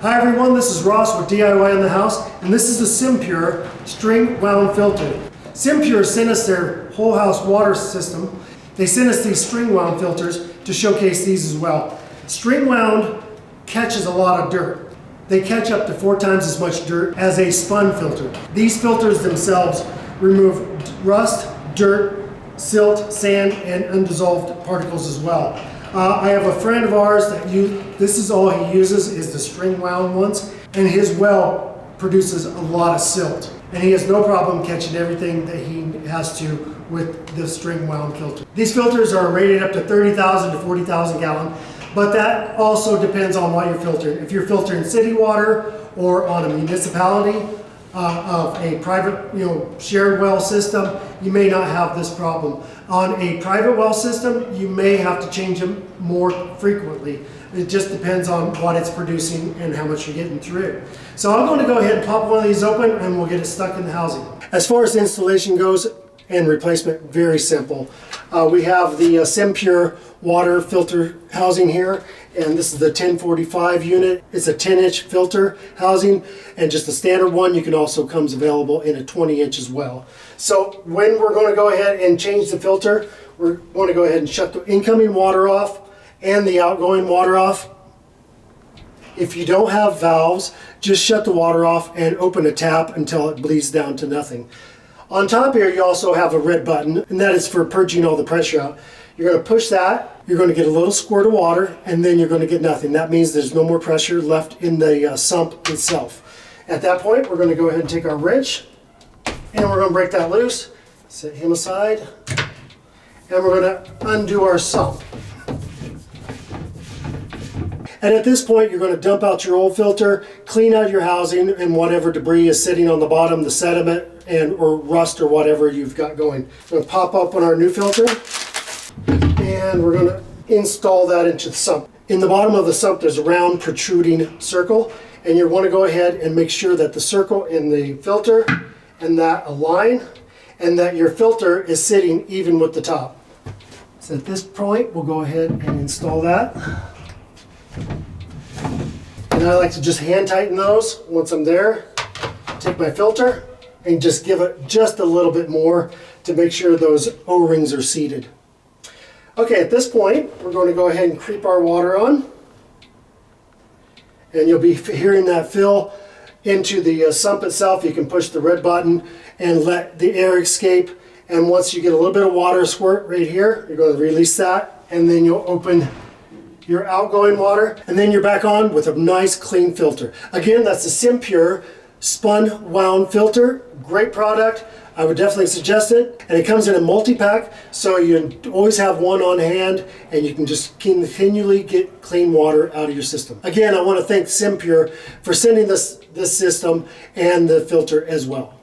Hi everyone, this is Ross with DIY in the House, and this is the SimPure string wound filter. SimPure sent us their whole house water system. They sent us these string wound filters to showcase these as well. String wound catches a lot of dirt. They catch up to 4 times as much dirt as a spun filter. These filters themselves remove rust, dirt, silt, sand, and undissolved particles as well. I have a friend of ours that this is all he uses is the string wound ones, and his well produces a lot of silt. And he has no problem catching everything that he has to with the string wound filter. These filters are rated up to 30,000 to 40,000 gallon, but that also depends on what you're filtering. If you're filtering city water or on a municipality of a private, shared well system, you may not have this problem. On a private well system, you may have to change them more frequently. It just depends on what it's producing and how much you're getting through. So I'm going to go ahead and pop one of these open and we'll get it stuck in the housing. As far as installation goes and replacement, very simple. We have the SimPure water filter housing here, and this is the 1045 unit. It's a 10-inch filter housing, and just a standard one. You can also comes available in a 20-inch as well. So when we're going to go ahead and change the filter, we're going to go ahead and shut the incoming water off and the outgoing water off. If you don't have valves, just shut the water off and open a tap until it bleeds down to nothing. On top here, you also have a red button, and that is for purging all the pressure out. You're going to push that, you're going to get a little squirt of water, and then you're going to get nothing. That means there's no more pressure left in the sump itself. At that point, we're going to go ahead and take our wrench, and we're going to break that loose, set him aside, and we're going to undo our sump. And at this point, you're going to dump out your old filter, clean out your housing and whatever debris is sitting on the bottom, the sediment or rust or whatever you've got going. We're going to pop open our new filter, and we're going to install that into the sump. In the bottom of the sump, there's a round protruding circle, and you want to go ahead and make sure that the circle in the filter and that align, and that your filter is sitting even with the top. So at this point, we'll go ahead and install that. And I like to just hand tighten those once I'm there. Take my filter and just give it just a little bit more to make sure those O-rings are seated. Okay, at this point, we're going to go ahead and creep our water on. And you'll be hearing that fill into the sump itself. You can push the red button and let the air escape. And once you get a little bit of water squirt right here, you're going to release that, and then you'll open your outgoing water, and then you're back on with a nice clean filter. Again, that's the SimPure spun wound filter. Great product. I would definitely suggest it. And it comes in a multi-pack, so you always have one on hand, and you can just continually get clean water out of your system. Again, I want to thank SimPure for sending this system and the filter as well.